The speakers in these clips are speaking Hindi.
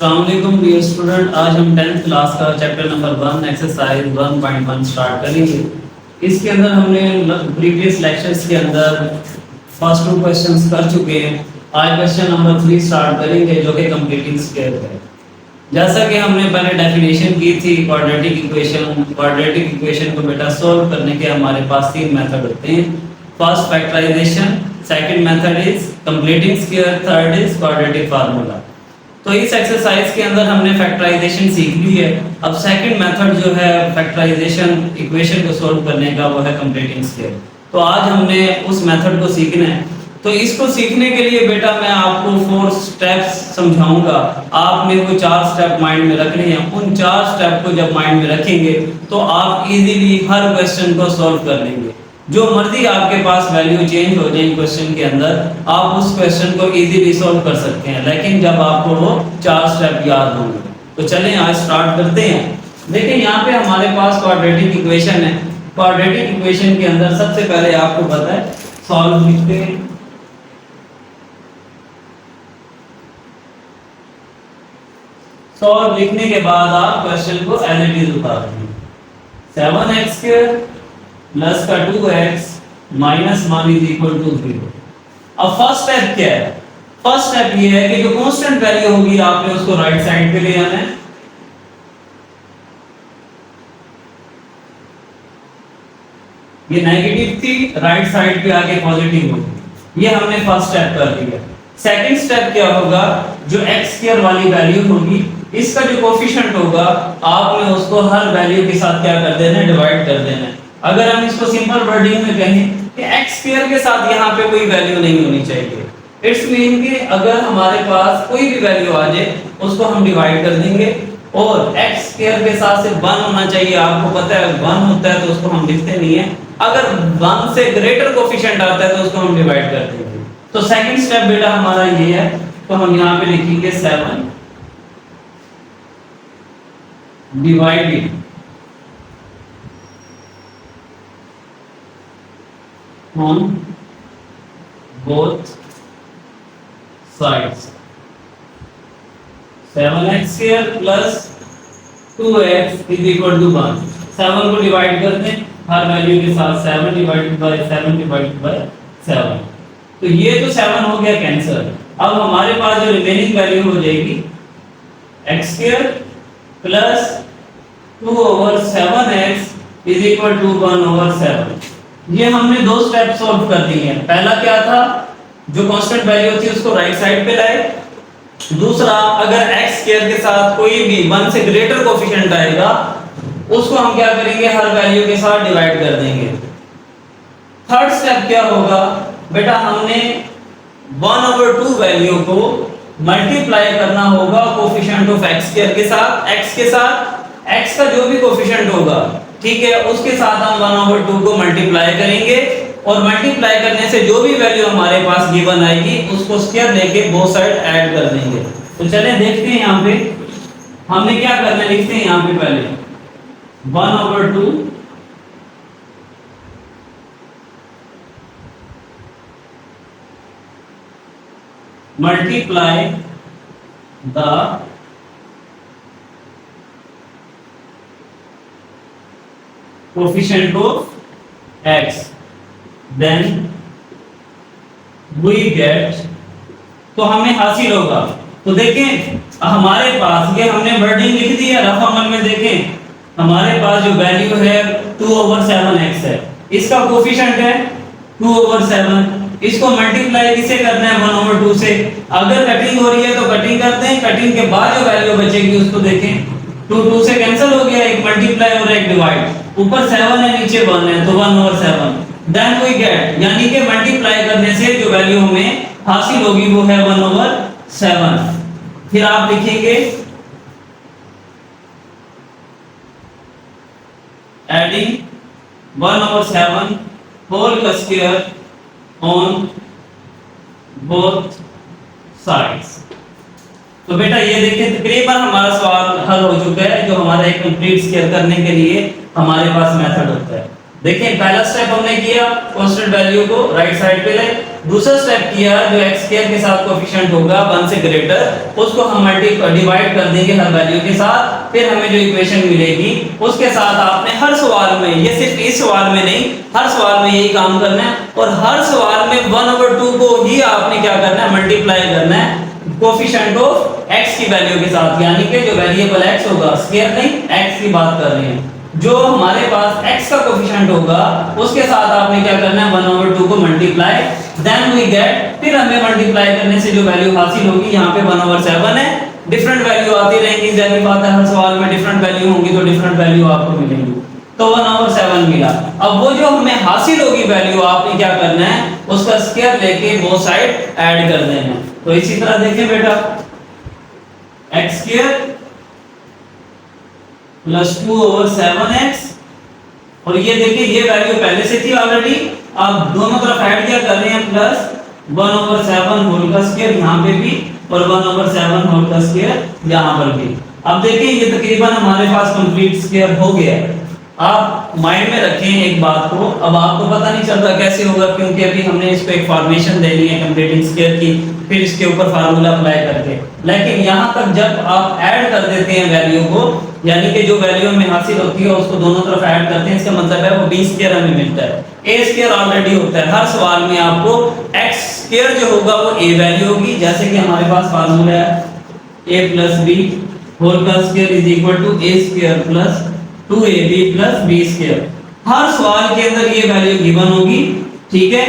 अस्सलामुअलैकुम डियर स्टूडेंट। आज हम 10th क्लास का चैप्टर नंबर 1 एक्सरसाइज 1.1 स्टार्ट करेंगे। इसके अंदर हमने प्रीवियस लेक्चर्स के अंदर फर्स्ट 2 क्वेश्चंस कर चुके हैं। आज क्वेश्चन नंबर 3 स्टार्ट करेंगे जो कि कंप्लीटिंग स्क्वायर है। जैसा कि हमने पहले डेफिनेशन की थी क्वाड्रेटिक इक्वेशन को बेटा सॉल्व करने के हमारे पास 3 मेथड होते हैं। First factorization, second method is completing square, third is quadratic formula. तो इस एक्सरसाइज के अंदर हमने फैक्टराइजेशन सीख ली है। अब सेकंड मेथड जो है फैक्टराइजेशन इक्वेशन को सॉल्व करने का वो है कंप्लीटिंग स्क्वायर। तो आज हमने उस मेथड को सीखना है। तो इसको सीखने के लिए बेटा मैं आपको 4 स्टेप्स समझाऊंगा। आपने वो 4 स्टेप माइंड में रखने हैं। उन 4 स्टेप को जब माइंड में रखेंगे तो आप इजीली हर क्वेश्चन को सॉल्व कर लेंगे। जो मर्जी आपके पास वैल्यू चेंज हो जाए क्वेश्चन के अंदर, आप उस क्वेश्चन को इजीली सॉल्व कर सकते हैं, लेकिन जब आपको वो 4 स्टेप याद होंगे। तो चलें आज स्टार्ट करते हैं। देखिए यहाँ पे हमारे पास क्वाड्रेटिक इक्वेशन है। क्वाड्रेटिक इक्वेशन के अंदर सबसे पहले आपको पता है सॉल्व लिखते हैं। सॉल्व लिखने के बाद आप क्वेश्चन को एज इट इज उतार देंगे। 7x² प्लस का 2x minus 1 is equal to 0। अब फर्स्ट स्टेप क्या है? फर्स्ट स्टेप ये है कि जो कांस्टेंट वैल्यू होगी आपने उसको राइट साइड पे ले आना है। ये नेगेटिव थी, राइट साइड पे आके पॉजिटिव होगी। ये हमने फर्स्ट स्टेप कर दिया। सेकंड स्टेप क्या होगा? जो x² वाली वैल्यू होगी, इसका जो कोफिशिएंट होगा आपने उसको हर वैल्यू के साथ क्या कर देना है? डिवाइड कर देना है। अगर हम इसको सिंपल वर्डिंग में कहें कि x² के साथ यहाँ पे कोई वैल्यू नहीं होनी चाहिए। इट्स मीन कि अगर हमारे पास कोई भी वैल्यू आ जाए उसको हम डिवाइड कर देंगे, और x² के साथ से 1 होना चाहिए। आपको पता है 1 होता है तो उसको हम लिखते नहीं है। अगर 1 से ग्रेटर कोफिशिएंट आता है तो उसको हम डिवाइड कर देंगे। तो सेकंड स्टेप बेटा हमारा ये है। तो हम यहाँ पे लिखेंगे 7 divided on both sides। 7x² plus 2x is equal to 1। 7 को डिवाइड कर दें हर वैल्यू के साथ। 7 डिवाइडेड बाय 7 डिवाइडेड बाय 7। तो ये तो 7 हो गया कैंसिल। अब हमारे पास जो रिमेनिंग वैल्यू हो जाएगी x² plus 2/7x is equal to 1/7। ये हमने 2 स्टेप सॉल्व कर दिए हैं। पहला क्या था? जो कांस्टेंट वैल्यू थी उसको राइट साइड पे लाए। दूसरा, अगर x² के साथ कोई भी 1 से ग्रेटर कोफिशिएंट आएगा उसको हम क्या करेंगे? हर वैल्यू के साथ डिवाइड कर देंगे। थर्ड स्टेप क्या होगा? बेटा हमने 1/2 वैल्यू को मल्टीप्लाई करना होगा कोफिशिएंट ऑफ x² के साथ। x के साथ x का जो भी कोफिशिएंट होगा, ठीक है, उसके साथ हम 1/2 को मल्टीप्लाई करेंगे, और मल्टीप्लाई करने से जो भी वैल्यू हमारे पास गिवन आएगी उसको स्क्वायर लेके बोथ साइड ऐड कर देंगे। तो चलें देखते हैं यहाँ पे हमने क्या करना है। लिखते हैं यहाँ पे पहले 1/2 multiply the coefficient of x, then we get, तो हमें हासिल होगा। तो देखें हमारे पास ये हमने वर्डिंग लिख दी है। रफ अमल में देखें हमारे पास जो वैल्यू है 2/7x है, इसका कोफिशिएंट है 2/7। इसको मल्टीप्लाई किससे करना है? 1/2 से। अगर कटिंग हो रही है तो कटिंग करते हैं। कटिंग के बाद जो वैल्यू बचेगी उसको देखें। 2 से कैंसिल हो गया, एक मल्टीप्लाई और एक डिवाइड। ऊपर 7 है नीचे 1 है तो 1/7। देन वी गेट, यानी कि मल्टीप्लाई करने से जो वैल्यू हमें हासिल होगी वो है 1/7। फिर आप लिखेंगे एडिंग 1/7 होल का स्क्वायर ऑन बोथ साइड्स। तो बेटा ये देखिए तकरीबन हमारा सवाल हल हो चुका है। जो हमारा एक कंप्लीट स्क्वायर करने के लिए हमारे पास मेथड होता है। देखिए पहला स्टेप हमने किया, कांस्टेंट वैल्यू को राइट साइड पे ले, दूसरा स्टेप किया, जो x स्क्वायर के साथ कोएफिशिएंट होगा 1 से ग्रेटर, उसको हम डिवाइड कर देंगे हर वैल्यू के साथ, फिर हमें जो इक्वेशन मिलेगी उसके साथ आपने हर सवाल में, ये सिर्फ इस सवाल में नहीं, हर सवाल में यही काम करना है, और हर सवाल में 1/2 को ही आपने क्या करना है, मल्टीप्लाई करना है कोएफिशिएंट ऑफ x की वैल्यू के साथ, यानी कि जो वेरिएबल x होगा, स्क्वायर नहीं, x की बात कर रहे हैं, जो हमारे पास x का कोएफिशिएंट होगा उसके साथ आपने क्या करना है, 1/2 को मल्टीप्लाई, देन वी गेट, फिर हमें मल्टीप्लाई करने से जो वैल्यू हासिल होगी, यहाँ पे 1/7 है, डिफरेंट वैल्यू आती रहेंगी, जाहिर बात है हर सवाल में डिफरेंट वैल्यू होंगी, तो डिफरेंट वैल्यू आपको मिलेंगी, तो 1/7 मिला। अब वो जो हमें हासिल होगी वैल्यू, आपने क्या करना है, उसका स्क्वायर लेके वो साइड ऐड कर देना है। तो इसी तरह देखें बेटा, x स्क्वायर प्लस 2/7x, और ये देखिए ये वैल्यू पहले से थी ऑलरेडी, अब दोनों तरफ ऐड क्या कर रहे हैं, प्लस 1/7 होल का स्क्वायर यहाँ पे भी, और 1/7 होल का स्क्वायर यहाँ पर भी। अब देखिए ये तकरीबन हमारे पास कंप्लीट स्क्वायर हो गया है। आप माइंड में रखें एक बात को, अब आपको पता नहीं चल रहा कैसे होगा, क्योंकि अभी हमने इसको एक फॉर्मेशन देनी है कंप्लीटिंग स्क्वायर की, फिर इसके ऊपर फार्मूला अप्लाई करके, लेकिन यहाँ तक जब आप ऐड कर देते हैं वैल्यू को, यानी कि जो वैल्यू हमें हासिल होती है उसको दोनों तरफ ऐड करते हैं, इसका मतलब है वो b स्क्वायर हमें मिलता है, a स्क्वायर ऑलरेडी होता है, हर सवाल में आपको x स्क्वायर जो होगा वो a वैल्यू होगी, जैसे कि हमारे पास फार्मूला है a + b होल का square is equal to a square plus 2ab plus b square. हर सवाल के अंदर ये वैल्यू गिवन होगी, ठीक है।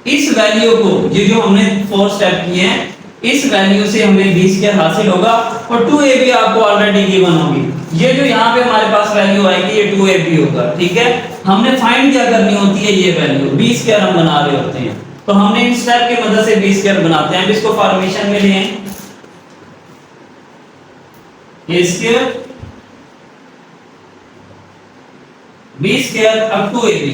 इस वैल्यू को, ये जो हमने 4 स्टेप किए हैं, इस वैल्यू से हमें b स्क्वायर हासिल होगा, और 2ab आपको ऑलरेडी गिवन होगी। ये जो यहाँ पे हमारे पास वैल्यू आएगी ये 2ab होगा, ठीक है। हमने फाइंड क्या करनी होती है, ये वैल्यू b स्क्वायर हम बना रहे होते हैं, तो हमने इस स्टेप की मदद से b स्क्वायर बनाते हैं। अब इसको फॉर्मेशन में लें, a स्क्वायर b स्क्वायर अब 2ab।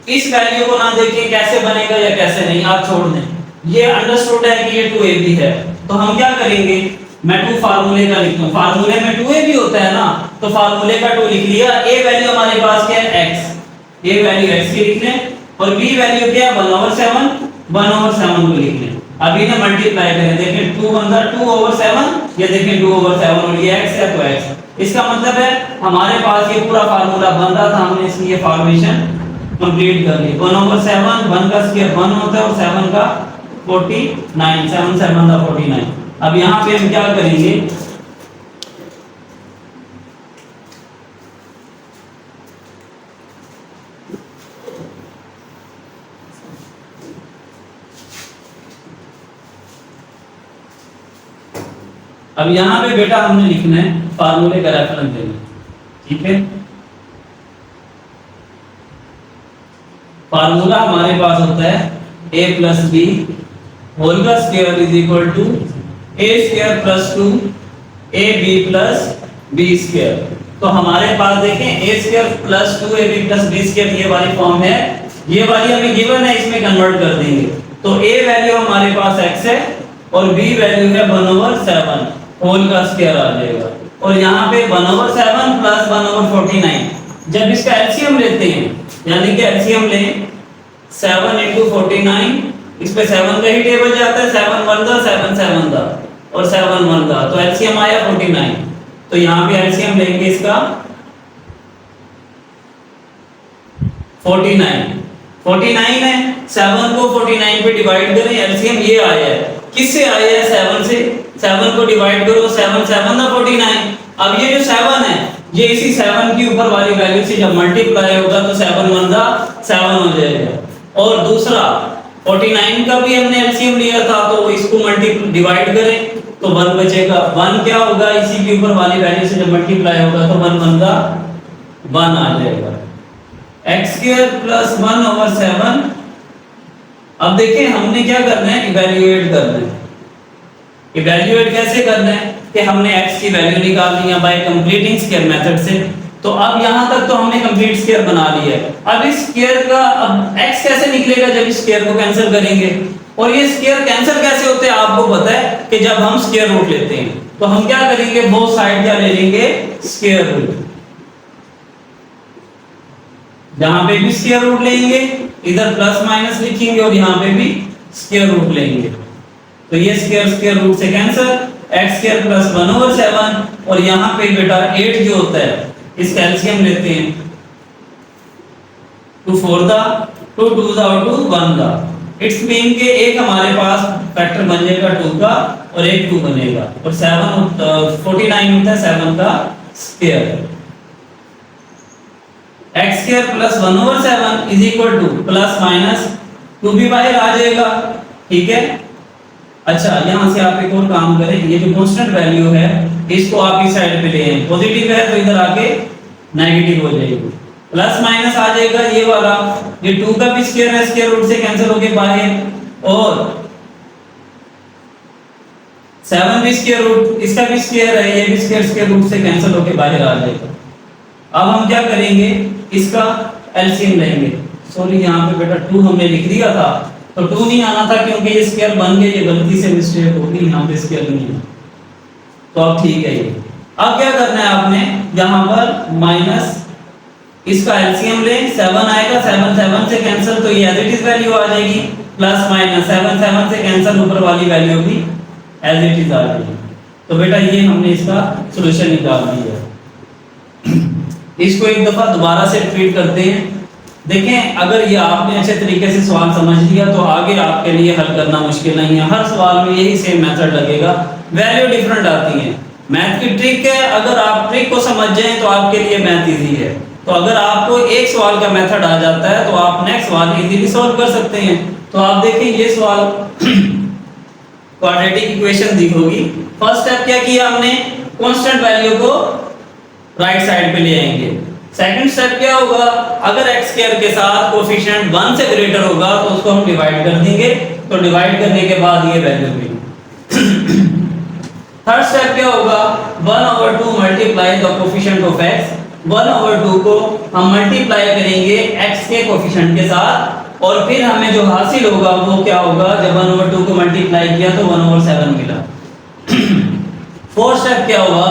इस वैल्यू को ना देखें कैसे बनेगा या कैसे नहीं, आप छोड़ दें, ये अंडरस्टूड है कि ये 2ab है, तो हम क्या करेंगे, मैं 2 फार्मूले का लिख दूं, फार्मूले में 2ab होता है ना, तो फार्मूले का 2 लिख लिया। a वैल्यू हमारे पास क्या है, x, a वैल्यू x की लिख लें, और b वैल्यू क्या है 1/7 को लिख लें। अब इन्हें मल्टीप्लाई करें, देखें 2 बनता 2/7, ये देखें 2/7, और ये x है तो x, इसका मतलब है हमारे पास ये पूरा फार्मूला बन रहा था, हमने इसकी ये फॉर्मेशन कंप्लीट कर ली। 1/7, 1 का स्क्वायर 1 होता है, और 7 का 49, 7 7 का 49। अब यहाँ पे हम क्या करेंगे, अब यहाँ पे बेटा हमने लिखना है फार्मूले का रेफरेंस देना, ठीक है। फार्मूला हमारे पास होता है a + b होल का square is equal to a square plus 2 ab plus b square. तो हमारे पास देखें a square plus 2ab plus b square ये वाली फॉर्म है, ये वाली हमें गिवन है, इसमें कन्वर्ट कर देंगे, तो a वैल्यू हमारे पास x है, और b वैल्यू है 1/7 होल का स्क्वायर आ जाएगा, और यहाँ पे 1/7 प्लस 1/49। जब इसका एलसीएम लेते हैं, यानी कि एलसीएम लें 7 × 49, इस पे 7 का ही टेबल जाता है, 7 1 दा 7 7 दा और 7 1 दा, तो एलसीएम आया 49। तो यहाँ पे एलसीएम लेंगे इसका 49 है, 7 को 49 पे डिवाइड करें, एलसीएम ये आया है, किससे आया है 7 से, 7 को डिवाइड करो, 7 7 दा 49। अब ये जो 7 है ये इसी 7 की ऊपर वाली वैल्यू से जब मल्टीप्लाई होगा तो 7 1 दा 7 हो जाएगा, और दूसरा 49 का भी हमने एलसीएम लिया था, तो इसको डिवाइड करें तो 1 बचेगा। 1 क्या होगा, इसी के ऊपर वाली वैल्यू से जब मल्टीप्लाई होगा तो 1 1 दा 1 आ जाएगा, x² प्लस 1/7। अब देखिए हमने क्या करना है, इवैल्यूएट करना है। इवैल्यूएट कैसे करना है कि हमने x की वैल्यू निकालनी है बाय कंप्लीटिंग स्क्वायर मेथड से। तो अब यहां तक तो हमने कंप्लीट स्क्वायर बना लिया है। अब इस स्क्वायर का अब x कैसे निकलेगा जब इस स्क्वायर को कैंसिल करेंगे, और ये स्क्वायर कैंसिल कैसे होते हैं आपको पता है कि जब हम स्क्वायर रूट लेते हैं तो हम क्या करेंगे, बोथ साइड क्या ले लेंगे, स्क्वायर रूट। जहां पे भी स्क्वायर रूट लेंगे इधर प्लस माइनस लिखेंगे और यहाँ पे भी स्क्वायर रूट लेंगे तो ये स्क्वायर स्क्वायर रूट से कैंसिल, x स्क्वायर प्लस 1/7 और यहाँ पे बेटा 8 जो होता है इसका एलसीएम लेते हैं 2 4 दा 2 2 दा और 2 1 दा। इट्स मीन के एक हमारे पास फैक्टर बन जाएगा 2 का और एक 2 बनेगा और 49 होता है 7 का square. x square plus 1/7 is equal two plus minus 2 भी बाहर आ जाएगा, ठीक है। अच्छा यहां से आप एक और काम करें, ये जो कांस्टेंट वैल्यू है इसको आप इस साइड पे ले आए, पॉजिटिव है तो इधर आके नेगेटिव हो जाएगी, प्लस माइनस आ जाएगा ये वाला, ये 2 का भी स्क्वायर है स्क्वायर रूट से कैंसिल होके बाहर और 7 भी स्क्वायर रूट इसका भी स्क्वायर है, ये भी स्क्वायर स्क्वायर रूट से कैंसिल होके बाहर आ जाएगा। अब हम क्या करेंगे इसका एलसीएम लेंगे, सॉरी यहाँ पे बेटा 2 हमने लिख दिया था तो 2 नहीं आना था क्योंकि ये स्क्वायर बन गए, ये गलती से मिस्टेक होगी, यहाँ पे स्क्वायर नहीं है तो अब ठीक है ये। अब क्या करना है आपने यहाँ पर माइनस इसका एलसीएम लें, 7 आएगा 7 7 से कैंसिल तो ये एज इट इज वैल्यू आ जाएगी, प्लस माइनस 7 7 से कैंसिल ऊपर वाली वैल्यू भी एज इट इज आ जाएगी। तो बेटा ये हमने इसका सॉल्यूशन निकाल दिया। इसको एक दफा दोबारा से रिपीट करते हैं। देखें अगर ये आपने अच्छे तरीके से सवाल समझ लिया तो आगे आपके लिए हल करना मुश्किल नहीं है, हर सवाल में यही सेम मेथड लगेगा, वैल्यू डिफरेंट आती है। मैथ की ट्रिक है, अगर आप ट्रिक को समझ जाएं तो आपके लिए मैथ इजी है। तो अगर आपको एक सवाल का मेथड आ जाता है तो आप नेक्स्ट सवाल इजीली सॉल्व कर सकते हैं। तो आप देखिए ये सवाल क्वाड्रेटिक इक्वेशन दी होगी। फर्स्ट स्टेप क्या किया हमने, कांस्टेंट वैल्यू को राइट साइड पे ले आएंगे। सेकंड स्टेप क्या होगा, अगर x स्क्वायर के साथ कोएफिशिएंट 1 से ग्रेटर होगा तो उसको हम डिवाइड कर देंगे, तो डिवाइड करने के बाद ये वैल्यू मिलेगी। थर्ड स्टेप क्या होगा, 1/2 multiply the coefficient of x, 1/2 को हम मल्टीप्लाई करेंगे x के कोएफिशिएंट के साथ और फिर हमें जो हासिल होगा वो क्या होगा, जब 1/2 को मल्टीप्लाई किया तो 1/7 मिला। फोर्थ स्टेप क्या हुआ,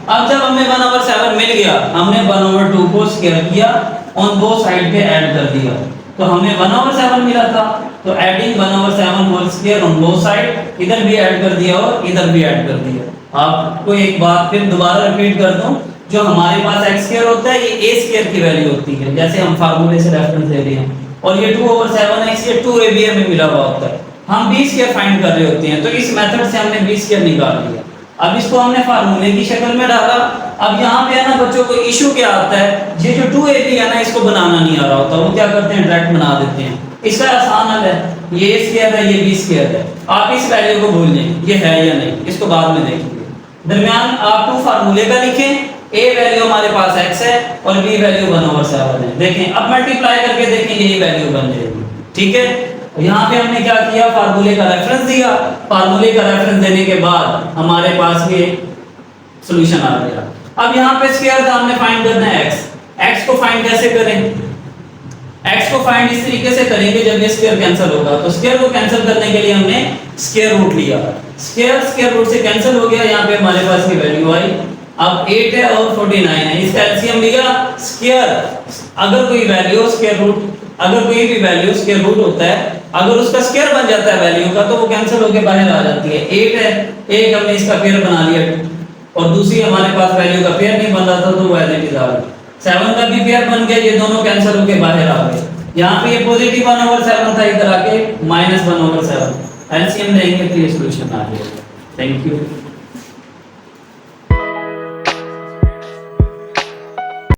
अब जब हमें 1/7 मिल गया हमने 1/2 को स्क्वायर किया ऑन बोथ साइड पे ऐड कर दिया तो हमें 1/7 मिला था, तो adding 1/7 whole square on both side, इधर भी ऐड कर दिया और इधर भी ऐड कर दिया। आपको एक बात फिर दोबारा रिपीट कर दूं, जो हमारे पास x स्क्वायर होता है ये a स्क्वायर की वैल्यू होती है, जैसे हम फार्मूले से रेफरेंस दे रहे हैं, और ये 2/7x ये 2ab हमें मिला हुआ होता है, हम b स्क्वायर फाइंड कर रहे होते हैं, तो इस मेथड से हमने b स्क्वायर निकाल लिया। अब इसको हमने फार्मूले की शक्ल में डाला। अब यहाँ पे है ना बच्चों को इशू क्या आता है, ये जो 2ab है ना इसको बनाना नहीं आ रहा होता, वो क्या करते हैं डायरेक्ट बना देते हैं। इसका आसान हल है, ये a स्क्वायर है ये b स्क्वायर है, आप इस वैल्यू को भूल लें ये है या नहीं, इसको बाद में देखेंगे। दरमियान आप 2 फार्मूले का लिखें, a वैल्यू हमारे पास x है और b वैल्यू 1/7 है। देखें अब मल्टीप्लाई करके देखें यही वैल्यू बन जाएगी, ठीक है। यहाँ पे हमने क्या किया, फार्मूले का रेफरेंस दिया, फार्मूले का रेफरेंस देने के बाद हमारे पास ये सॉल्यूशन आ गया। अब यहाँ पे स्क्वायर था, हमने फाइंड करना है x को फाइंड कैसे करें, x को फाइंड इस तरीके से करेंगे जब ये स्क्वायर कैंसिल होगा, तो स्क्वायर को कैंसिल करने के लिए हमने स्क्वायर रूट लिया, स्क्वायर रूट से कैंसिल हो गया, यहाँ पे हमारे पास ये वैल्यू आई। अब 8 है और 49 है, इसका एलसीएम लिया स्क्वायर, अगर कोई वैल्यू स्क्वायर रूट, अगर कोई भी वैल्यू स्क्वायर रूट होता है अगर उसका स्क्वायर बन जाता है वैल्यू का तो वो कैंसिल होके बाहर आ जाती है। 8 है, एक हमने इसका पेयर बना लिया और दूसरी हमारे पास वैल्यू का पेयर नहीं बन रहा था तो वो एज इट इज आ गई। 7 का भी पेयर बन गया, ये दोनों कैंसिल होके बाहर आ गए। यहाँ पे ये पॉजिटिव 1/7 था, इधर आके -1/7, एलसीएम लेंगे तो ये सॉल्यूशन आ जाएगा। Thank you.